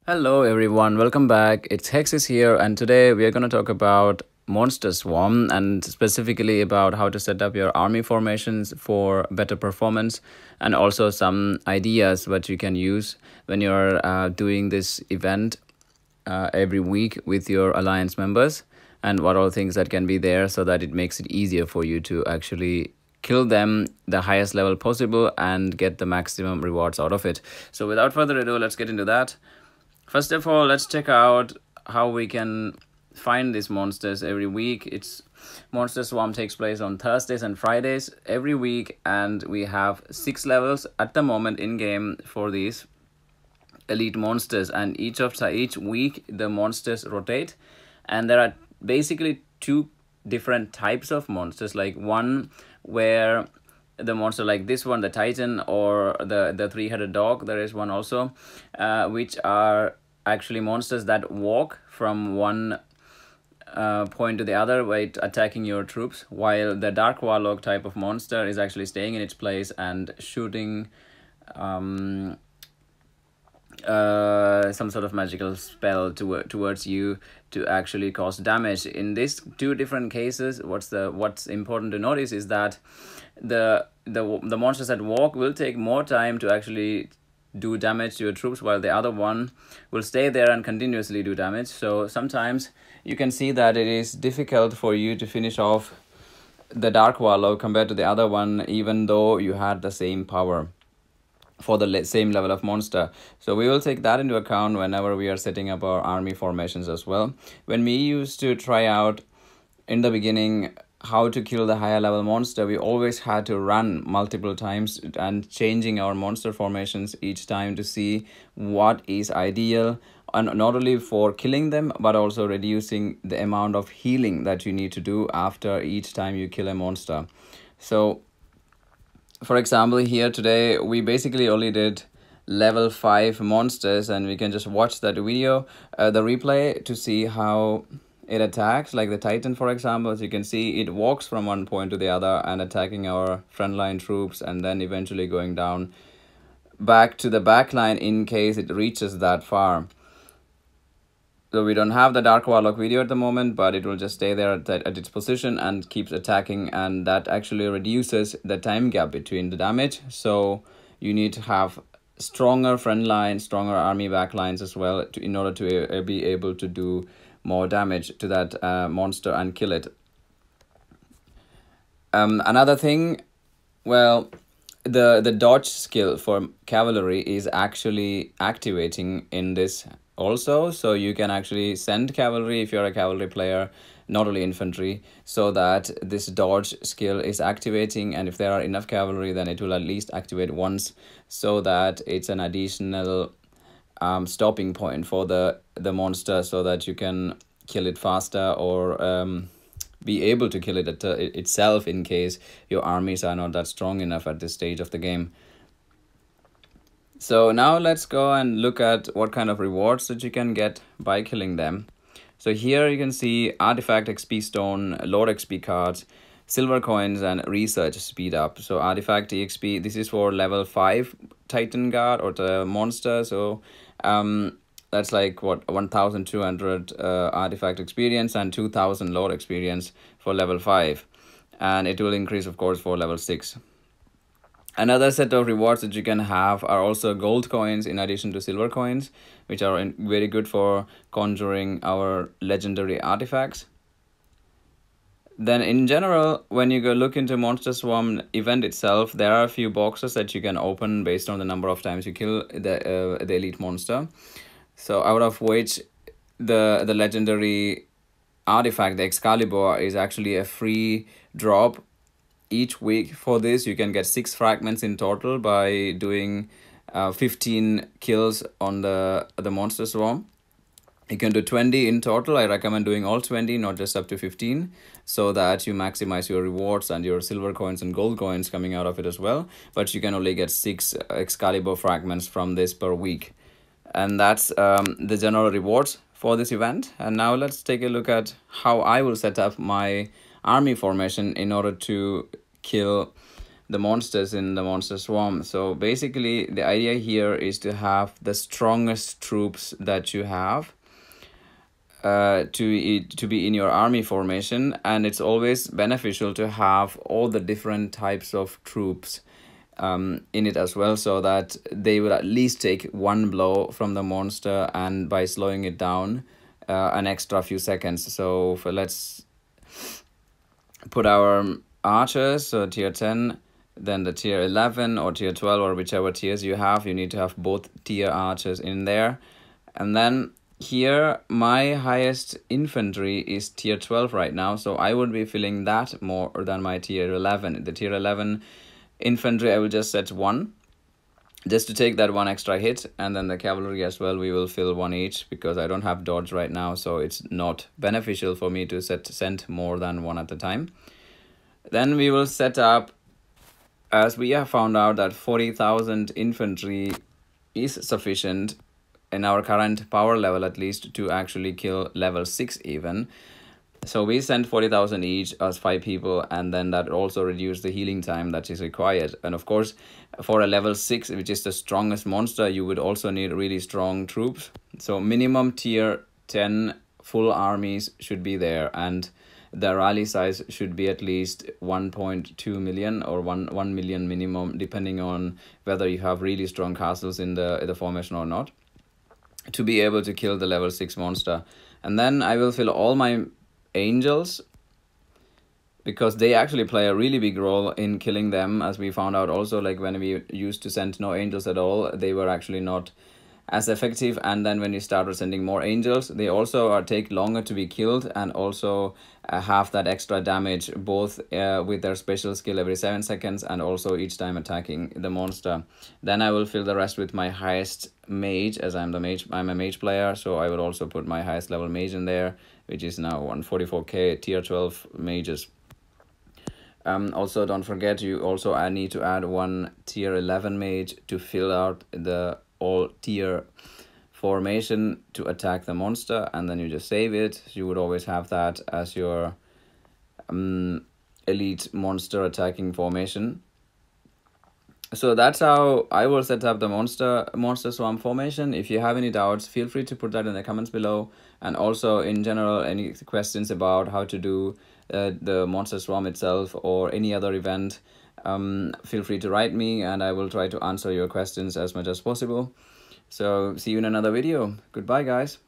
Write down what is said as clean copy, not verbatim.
Hello everyone, welcome back. It's Hexis here, and today we are going to talk about Monster Swarm and specifically about how to set up your army formations for better performance, and also some ideas what you can use when you're doing this event every week with your alliance members, and what all things that can be there so that it makes it easier for you to actually kill them the highest level possible and get the maximum rewards out of it. So without further ado, let's get into that. First of all, let's check out how we can find these monsters every week. It's Monster Swarm takes place on Thursdays and Fridays every week, and we have 6 levels at the moment in game for these elite monsters, and each week the monsters rotate, and there are basically 2 different types of monsters, like one where the monster like this one, the Titan, or the three-headed dog, there is one also, which are actually monsters that walk from one point to the other by attacking your troops, while the Dark Warlock type of monster is actually staying in its place and shooting some sort of magical spell towards you to actually cause damage. In these 2 different cases, what's important to notice is that the monsters that walk will take more time to actually do damage to your troops, while the other one will stay there and continuously do damage. So sometimes you can see that it is difficult for you to finish off the Dark Warlock compared to the other one, even though you had the same power for the same level of monster. So we will take that into account whenever we are setting up our army formations as well. When we used to try out in the beginning how to kill the higher level monster, we always had to run multiple times and changing our monster formations each time to see what is ideal, and not only for killing them but also reducing the amount of healing that you need to do after each time you kill a monster. So for example, here today we basically only did level 5 monsters, and we can just watch that video, the replay, to see how it attacks. Like the Titan, for example, as you can see, it walks from one point to the other and attacking our frontline troops, and then eventually going down back to the back line in case it reaches that far. So we don't have the Dark Warlock video at the moment, but it will just stay there at its position and keeps attacking, and that actually reduces the time gap between the damage. So you need to have stronger front line, stronger army backlines as well in order to be able to do more damage to that monster and kill it. Another thing, well, the dodge skill for cavalry is actually activating in this also, so you can actually send cavalry if you're a cavalry player, not only infantry, so that this dodge skill is activating, and if there are enough cavalry then it will at least activate once, so that it's an additional stopping point for the monster, so that you can kill it faster, or be able to kill it itself in case your armies are not that strong enough at this stage of the game. So now let's go and look at what kind of rewards that you can get by killing them. So here you can see artifact XP stone, lord XP cards, silver coins, and research speed up. So artifact EXP, this is for level 5 Titan guard or the monster. So that's like what, 1200 artifact experience and 2000 lord experience for level 5, and it will increase of course for level 6. Another set of rewards that you can have are also gold coins in addition to silver coins, which are very good for conjuring our legendary artifacts. Then in general, when you go look into Monster Swarm event itself, there are a few boxes that you can open based on the number of times you kill the elite monster. So out of which the legendary artifact, the Excalibur, is actually a free drop each week. For this you can get 6 fragments in total by doing 15 kills on the Monster Swarm. You can do 20 in total. I recommend doing all 20, not just up to 15, so that you maximize your rewards and your silver coins and gold coins coming out of it as well. But you can only get 6 Excalibur fragments from this per week. And that's the general rewards for this event. And now let's take a look at how I will set up my army formation in order to kill the monsters in the monster swarm. So basically the idea here is to have the strongest troops that you have to be in your army formation, and it's always beneficial to have all the different types of troops in it as well, so that they will at least take one blow from the monster, and by slowing it down an extra few seconds. So let's put our archers, so tier 10, then the tier 11 or tier 12 or whichever tiers you have. You need to have both tier archers in there. And then here my highest infantry is tier 12 right now, so I would be filling that more than my tier 11. The tier 11 infantry I will just set 1 just to take that 1 extra hit, and then the cavalry as well we will fill 1 each, because I don't have dodge right now, so it's not beneficial for me to send more than 1 at a time. Then we will set up, as we have found out that 40,000 infantry is sufficient in our current power level, at least, to actually kill level 6 even. So we send 40,000 each as 5 people, and then that also reduces the healing time that is required. And of course, for a level 6, which is the strongest monster, you would also need really strong troops. So minimum tier 10 full armies should be there, and the rally size should be at least 1.2 million or 1 million minimum, depending on whether you have really strong castles in the formation or not, to be able to kill the level 6 monster. And then I will fill all my angels, because they actually play a really big role in killing them, as we found out also, like when we used to send no angels at all, they were actually not as effective. And then when you started sending more angels, they also take longer to be killed, and also have that extra damage, both with their special skill every 7 seconds and also each time attacking the monster. Then I will fill the rest with my highest mage, as I'm a mage player, so I will also put my highest level mage in there, which is now 144k tier 12 mages. Also, don't forget, you also need to add 1 tier 11 mage to fill out the all tier formation to attack the monster, and then you just save it. You would always have that as your elite monster attacking formation. So that's how I will set up the monster swarm formation. If you have any doubts, feel free to put that in the comments below, and also in general any questions about how to do the monster swarm itself or any other event, feel free to write me, and I will try to answer your questions as much as possible. So see you in another video. Goodbye, guys.